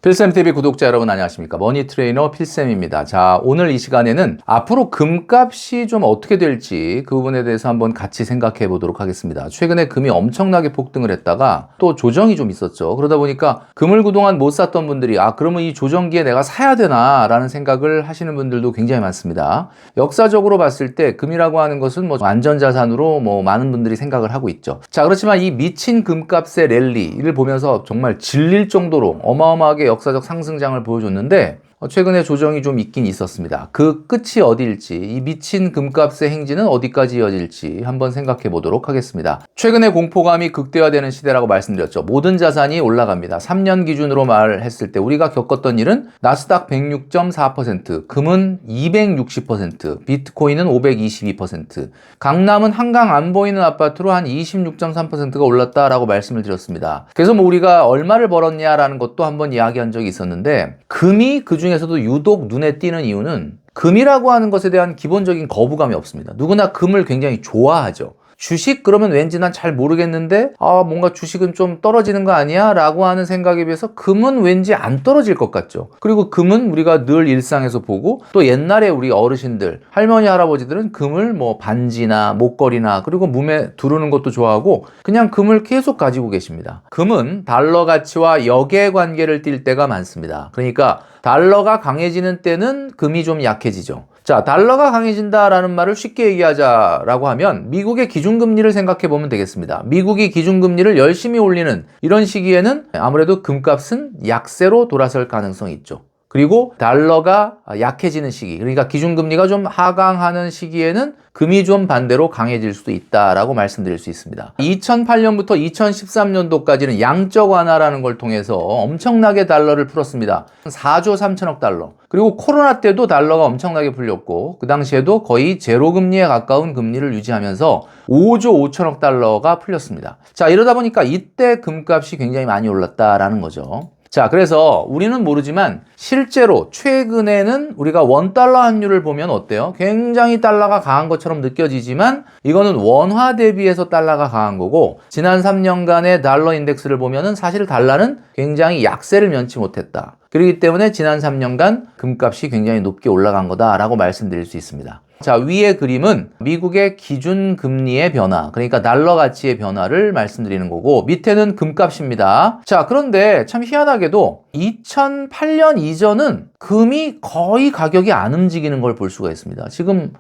필쌤TV 구독자 여러분 안녕하십니까? 머니트레이너 필쌤입니다. 자, 오늘 이 시간에는 앞으로 금값이 좀 어떻게 될지 그 부분에 대해서 한번 같이 생각해 보도록 하겠습니다. 최근에 금이 엄청나게 폭등을 했다가 또 조정이 좀 있었죠. 그러다 보니까 금을 그동안 못 샀던 분들이 그러면 이 조정기에 내가 사야 되나 라는 생각을 하시는 분들도 굉장히 많습니다. 역사적으로 봤을 때 금이라고 하는 것은 안전자산으로 많은 분들이 생각을 하고 있죠. 자, 그렇지만 이 미친 금값의 랠리를 보면서 정말 질릴 정도로 어마어마하게 역사적 상승장을 보여줬는데 최근에 조정이 좀 있긴 있었습니다. 그 끝이 어디일지, 이 미친 금값의 행진은 어디까지 이어질지 한번 생각해 보도록 하겠습니다. 최근에 공포감이 극대화되는 시대라고 말씀드렸죠. 모든 자산이 올라갑니다. 3년 기준으로 말했을 때 우리가 겪었던 일은 나스닥 106.4%, 금은 260%, 비트코인은 522%, 강남은 한강 안 보이는 아파트로 한 26.3%가 올랐다라고 말씀을 드렸습니다. 그래서 우리가 얼마를 벌었냐라는 것도 한번 이야기한 적이 있었는데, 금이 그 중에서도 유독 눈에 띄는 이유는 금이라고 하는 것에 대한 기본적인 거부감이 없습니다. 누구나 금을 굉장히 좋아하죠. 주식 그러면 왠지 난 잘 모르겠는데 뭔가 주식은 좀 떨어지는 거 아니야? 라고 하는 생각에 비해서 금은 왠지 안 떨어질 것 같죠. 그리고 금은 우리가 늘 일상에서 보고 또 옛날에 우리 어르신들, 할머니, 할아버지들은 금을 반지나 목걸이나 그리고 몸에 두르는 것도 좋아하고 그냥 금을 계속 가지고 계십니다. 금은 달러 가치와 역의 관계를 띌 때가 많습니다. 그러니까 달러가 강해지는 때는 금이 좀 약해지죠. 자, 달러가 강해진다라는 말을 쉽게 얘기하자라고 하면 미국의 기준금리를 생각해 보면 되겠습니다. 미국이 기준금리를 열심히 올리는 이런 시기에는 아무래도 금값은 약세로 돌아설 가능성이 있죠. 그리고 달러가 약해지는 시기, 그러니까 기준금리가 좀 하강하는 시기에는 금이 좀 반대로 강해질 수도 있다라고 말씀드릴 수 있습니다. 2008년부터 2013년도까지는 양적 완화라는 걸 통해서 엄청나게 달러를 풀었습니다. 4조 3천억 달러. 그리고 코로나 때도 달러가 엄청나게 풀렸고 그 당시에도 거의 제로 금리에 가까운 금리를 유지하면서 5조 5천억 달러가 풀렸습니다. 자, 이러다 보니까 이때 금값이 굉장히 많이 올랐다라는 거죠. 자, 그래서 우리는 모르지만 실제로 최근에는 우리가 원달러 환율을 보면 어때요? 굉장히 달러가 강한 것처럼 느껴지지만 이거는 원화 대비해서 달러가 강한 거고, 지난 3년간의 달러 인덱스를 보면은 사실 달러는 굉장히 약세를 면치 못했다. 그렇기 때문에 지난 3년간 금값이 굉장히 높게 올라간 거다라고 말씀드릴 수 있습니다. 자, 위의 그림은 미국의 기준금리의 변화, 그러니까 달러 가치의 변화를 말씀드리는 거고, 밑에는 금값입니다. 자, 그런데 참 희한하게도 2008년 이전은 금이 거의 가격이 안 움직이는 걸 볼 수가 있습니다. 지금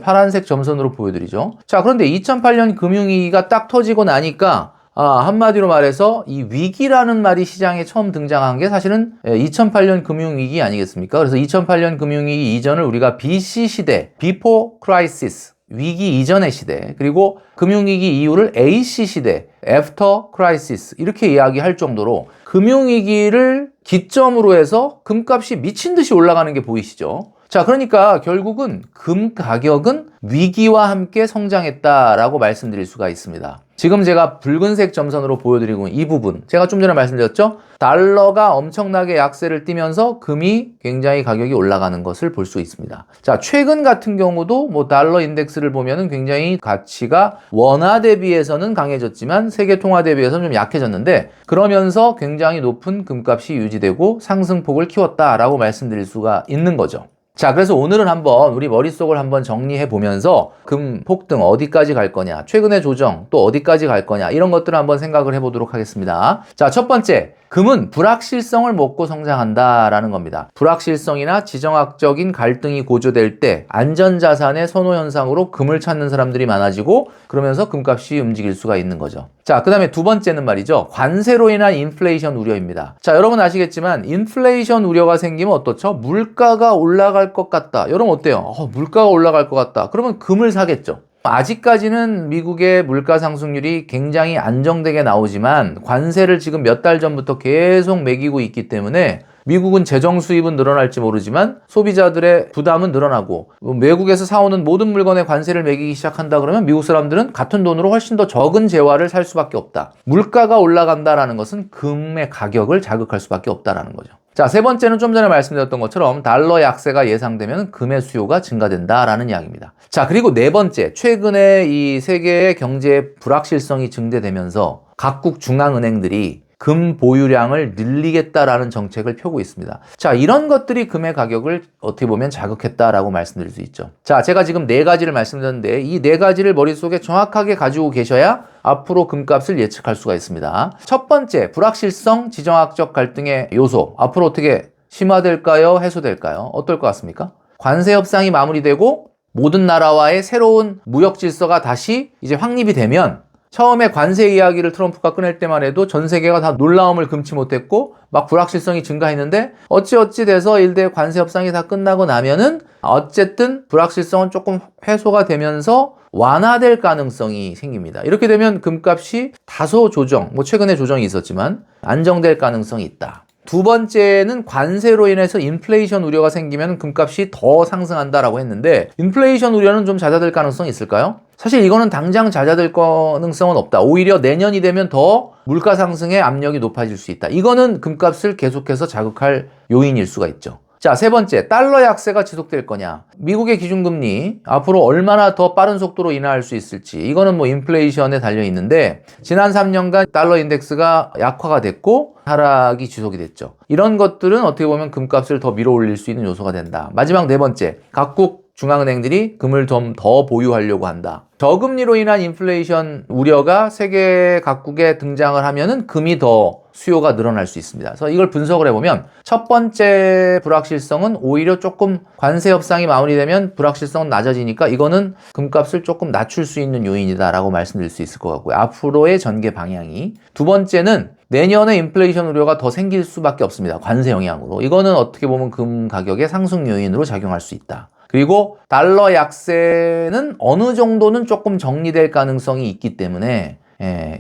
파란색 점선으로 보여드리죠. 자, 그런데 2008년 금융위기가 딱 터지고 나니까 한마디로 말해서 이 위기라는 말이 시장에 처음 등장한 게 사실은 2008년 금융위기 아니겠습니까? 그래서 2008년 금융위기 이전을 우리가 BC 시대, Before Crisis, 위기 이전의 시대, 그리고 금융위기 이후를 AC 시대, After Crisis 이렇게 이야기할 정도로 금융위기를 기점으로 해서 금값이 미친 듯이 올라가는 게 보이시죠? 자, 그러니까 결국은 금 가격은 위기와 함께 성장했다라고 말씀드릴 수가 있습니다. 지금 제가 붉은색 점선으로 보여드리고 있는 이 부분, 제가 좀 전에 말씀드렸죠? 달러가 엄청나게 약세를 띠면서 금이 굉장히 가격이 올라가는 것을 볼 수 있습니다. 자, 최근 같은 경우도 달러 인덱스를 보면은 굉장히 가치가 원화 대비해서는 강해졌지만 세계 통화 대비해서는 좀 약해졌는데, 그러면서 굉장히 높은 금값이 유지되고 상승폭을 키웠다라고 말씀드릴 수가 있는 거죠. 자, 그래서 오늘은 한번 우리 머릿속을 한번 정리해 보면서 금 폭등 어디까지 갈 거냐, 최근의 조정 또 어디까지 갈 거냐, 이런 것들을 한번 생각을 해 보도록 하겠습니다. 자, 첫 번째, 금은 불확실성을 먹고 성장한다라는 겁니다. 불확실성이나 지정학적인 갈등이 고조될 때 안전자산의 선호 현상으로 금을 찾는 사람들이 많아지고 그러면서 금값이 움직일 수가 있는 거죠. 자, 그 다음에 두 번째는 말이죠. 관세로 인한 인플레이션 우려입니다. 자, 여러분 아시겠지만 인플레이션 우려가 생기면 어떻죠? 물가가 올라갈 것 같다. 여러분 어때요? 물가가 올라갈 것 같다. 그러면 금을 사겠죠. 아직까지는 미국의 물가 상승률이 굉장히 안정되게 나오지만 관세를 지금 몇 달 전부터 계속 매기고 있기 때문에 미국은 재정 수입은 늘어날지 모르지만 소비자들의 부담은 늘어나고, 외국에서 사오는 모든 물건에 관세를 매기기 시작한다 그러면 미국 사람들은 같은 돈으로 훨씬 더 적은 재화를 살 수밖에 없다. 물가가 올라간다라는 것은 금의 가격을 자극할 수밖에 없다라는 거죠. 자, 세 번째는 좀 전에 말씀드렸던 것처럼 달러 약세가 예상되면 금의 수요가 증가된다라는 이야기입니다. 자, 그리고 네 번째, 최근에 이 세계의 경제의 불확실성이 증대되면서 각국 중앙은행들이 금 보유량을 늘리겠다라는 정책을 펴고 있습니다. 자, 이런 것들이 금의 가격을 어떻게 보면 자극했다라고 말씀드릴 수 있죠. 자, 제가 지금 네 가지를 말씀드렸는데 이 네 가지를 머릿속에 정확하게 가지고 계셔야 앞으로 금값을 예측할 수가 있습니다. 첫 번째, 불확실성, 지정학적 갈등의 요소. 앞으로 어떻게 심화될까요? 해소될까요? 어떨 것 같습니까? 관세 협상이 마무리되고 모든 나라와의 새로운 무역 질서가 다시 이제 확립이 되면 처음에 관세 이야기를 트럼프가 꺼낼 때만 해도 전 세계가 다 놀라움을 금치 못했고 막 불확실성이 증가했는데 어찌 돼서 일대 관세 협상이 다 끝나고 나면은 어쨌든 불확실성은 조금 해소가 되면서 완화될 가능성이 생깁니다. 이렇게 되면 금값이 다소 조정, 최근에 조정이 있었지만 안정될 가능성이 있다. 두 번째는 관세로 인해서 인플레이션 우려가 생기면 금값이 더 상승한다라고 했는데 인플레이션 우려는 좀 잦아들 가능성이 있을까요? 사실 이거는 당장 잦아들 가능성은 없다. 오히려 내년이 되면 더 물가 상승의 압력이 높아질 수 있다. 이거는 금값을 계속해서 자극할 요인일 수가 있죠. 자, 세 번째, 달러 약세가 지속될 거냐. 미국의 기준금리 앞으로 얼마나 더 빠른 속도로 인하할 수 있을지 이거는 인플레이션에 달려 있는데 지난 3년간 달러 인덱스가 약화가 됐고 하락이 지속이 됐죠. 이런 것들은 어떻게 보면 금값을 더 밀어 올릴 수 있는 요소가 된다. 마지막 네 번째, 각국 중앙은행들이 금을 좀 더 보유하려고 한다. 저금리로 인한 인플레이션 우려가 세계 각국에 등장을 하면은 금이 더 수요가 늘어날 수 있습니다. 그래서 이걸 분석을 해보면 첫 번째 불확실성은 오히려 조금 관세 협상이 마무리되면 불확실성은 낮아지니까 이거는 금값을 조금 낮출 수 있는 요인이다라고 말씀드릴 수 있을 것 같고요. 앞으로의 전개 방향이. 두 번째는 내년에 인플레이션 우려가 더 생길 수밖에 없습니다. 관세 영향으로. 이거는 어떻게 보면 금 가격의 상승 요인으로 작용할 수 있다. 그리고 달러 약세는 어느 정도는 조금 정리될 가능성이 있기 때문에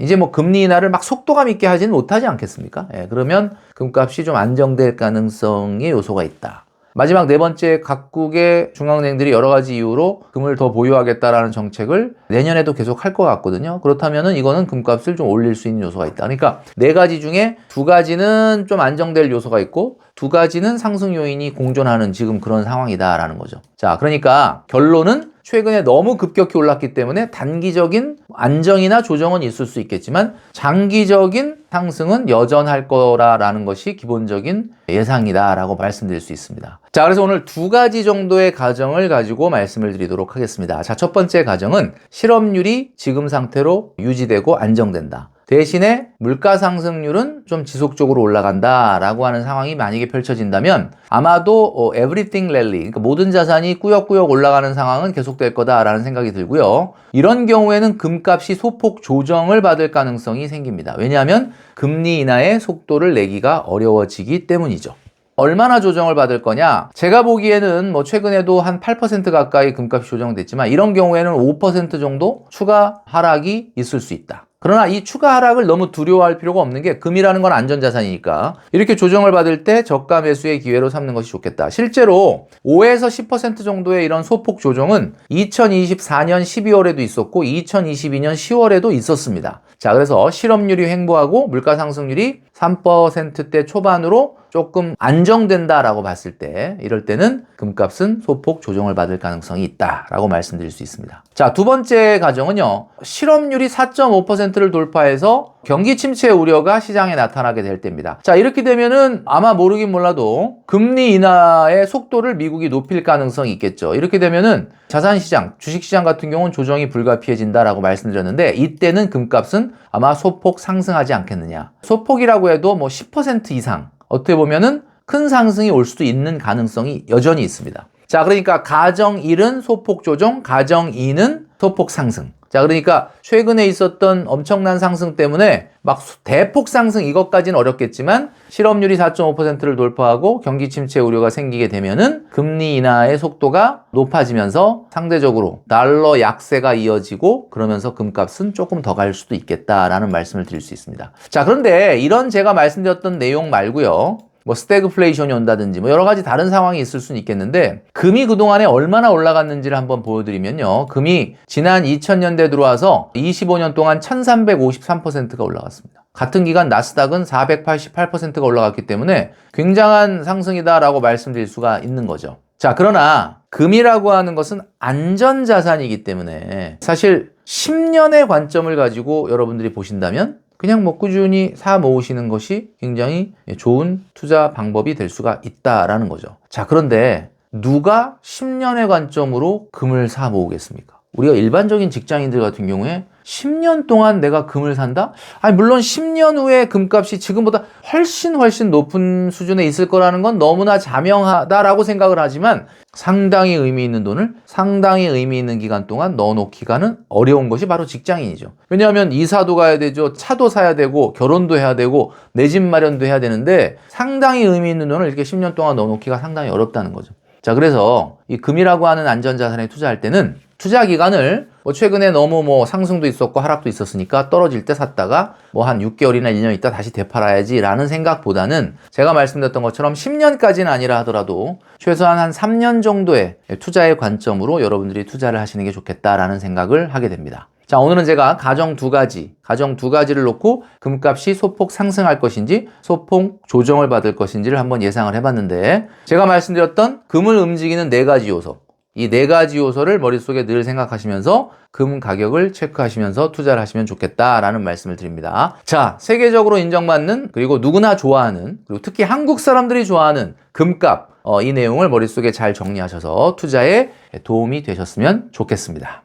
이제 금리 인하를 막 속도감 있게 하지는 못하지 않겠습니까? 그러면 금값이 좀 안정될 가능성의 요소가 있다. 마지막 네 번째, 각국의 중앙은행들이 여러 가지 이유로 금을 더 보유하겠다라는 정책을 내년에도 계속 할 것 같거든요. 그렇다면은 이거는 금값을 좀 올릴 수 있는 요소가 있다. 그러니까 네 가지 중에 두 가지는 좀 안정될 요소가 있고 두 가지는 상승 요인이 공존하는 지금 그런 상황이다라는 거죠. 자, 그러니까 결론은 최근에 너무 급격히 올랐기 때문에 단기적인 안정이나 조정은 있을 수 있겠지만 장기적인 상승은 여전할 거라는 것이 기본적인 예상이다라고 말씀드릴 수 있습니다. 자, 그래서 오늘 두 가지 정도의 가정을 가지고 말씀을 드리도록 하겠습니다. 자, 첫 번째 가정은 실업률이 지금 상태로 유지되고 안정된다. 대신에 물가 상승률은 좀 지속적으로 올라간다라고 하는 상황이 만약에 펼쳐진다면 아마도 everything rally, 그러니까 모든 자산이 꾸역꾸역 올라가는 상황은 계속될 거다라는 생각이 들고요. 이런 경우에는 금값이 소폭 조정을 받을 가능성이 생깁니다. 왜냐하면 금리 인하의 속도를 내기가 어려워지기 때문이죠. 얼마나 조정을 받을 거냐? 제가 보기에는 최근에도 한 8% 가까이 금값이 조정됐지만 이런 경우에는 5% 정도 추가 하락이 있을 수 있다. 그러나 이 추가 하락을 너무 두려워할 필요가 없는 게 금이라는 건 안전자산이니까 이렇게 조정을 받을 때 저가 매수의 기회로 삼는 것이 좋겠다. 실제로 5에서 10% 정도의 이런 소폭 조정은 2024년 12월에도 있었고 2022년 10월에도 있었습니다. 자, 그래서 실업률이 횡보하고 물가 상승률이 3%대 초반으로 조금 안정된다라고 봤을 때 이럴 때는 금값은 소폭 조정을 받을 가능성이 있다라고 말씀드릴 수 있습니다. 자, 두 번째 가정은요. 실업률이 4.5%를 돌파해서 경기 침체 우려가 시장에 나타나게 될 때입니다. 자, 이렇게 되면은 아마 모르긴 몰라도 금리 인하의 속도를 미국이 높일 가능성이 있겠죠. 이렇게 되면은 자산시장, 주식시장 같은 경우는 조정이 불가피해진다라고 말씀드렸는데 이때는 금값은 아마 소폭 상승하지 않겠느냐. 소폭이라고 해도 10% 이상 어떻게 보면은 큰 상승이 올 수도 있는 가능성이 여전히 있습니다. 자, 그러니까 가정 1은 소폭 조정, 가정 2는 소폭 상승. 자, 그러니까 최근에 있었던 엄청난 상승 때문에 막 대폭 상승 이것까지는 어렵겠지만 실업률이 4.5%를 돌파하고 경기 침체 우려가 생기게 되면은 금리 인하의 속도가 높아지면서 상대적으로 달러 약세가 이어지고 그러면서 금값은 조금 더 갈 수도 있겠다라는 말씀을 드릴 수 있습니다. 자, 그런데 이런 제가 말씀드렸던 내용 말고요. 스태그플레이션이 온다든지 여러 가지 다른 상황이 있을 수는 있겠는데 금이 그동안에 얼마나 올라갔는지를 한번 보여드리면요. 금이 지난 2000년대 들어와서 25년 동안 1353%가 올라갔습니다. 같은 기간 나스닥은 488%가 올라갔기 때문에 굉장한 상승이다라고 말씀드릴 수가 있는 거죠. 자, 그러나 금이라고 하는 것은 안전자산이기 때문에 사실 10년의 관점을 가지고 여러분들이 보신다면 그냥 뭐 꾸준히 사 모으시는 것이 굉장히 좋은 투자 방법이 될 수가 있다라는 거죠. 자, 그런데 누가 10년의 관점으로 금을 사 모으겠습니까? 우리가 일반적인 직장인들 같은 경우에 10년 동안 내가 금을 산다? 아니, 물론 10년 후에 금값이 지금보다 훨씬 높은 수준에 있을 거라는 건 너무나 자명하다라고 생각을 하지만 상당히 의미 있는 돈을 상당히 의미 있는 기간 동안 넣어놓기가는 어려운 것이 바로 직장인이죠. 왜냐하면 이사도 가야 되죠. 차도 사야 되고 결혼도 해야 되고 내 집 마련도 해야 되는데 상당히 의미 있는 돈을 이렇게 10년 동안 넣어놓기가 상당히 어렵다는 거죠. 자, 그래서 이 금이라고 하는 안전자산에 투자할 때는 투자 기간을 최근에 너무 상승도 있었고 하락도 있었으니까 떨어질 때 샀다가 한 6개월이나 1년 있다 다시 되팔아야지 라는 생각보다는 제가 말씀드렸던 것처럼 10년까지는 아니라 하더라도 최소한 한 3년 정도의 투자의 관점으로 여러분들이 투자를 하시는 게 좋겠다라는 생각을 하게 됩니다. 자, 오늘은 제가 가정 두 가지를 놓고 금값이 소폭 상승할 것인지 소폭 조정을 받을 것인지를 한번 예상을 해봤는데 제가 말씀드렸던 금을 움직이는 네 가지 요소, 이 네 가지 요소를 머릿속에 늘 생각하시면서 금 가격을 체크하시면서 투자를 하시면 좋겠다라는 말씀을 드립니다. 자, 세계적으로 인정받는 그리고 누구나 좋아하는 그리고 특히 한국 사람들이 좋아하는 금값 이 내용을 머릿속에 잘 정리하셔서 투자에 도움이 되셨으면 좋겠습니다.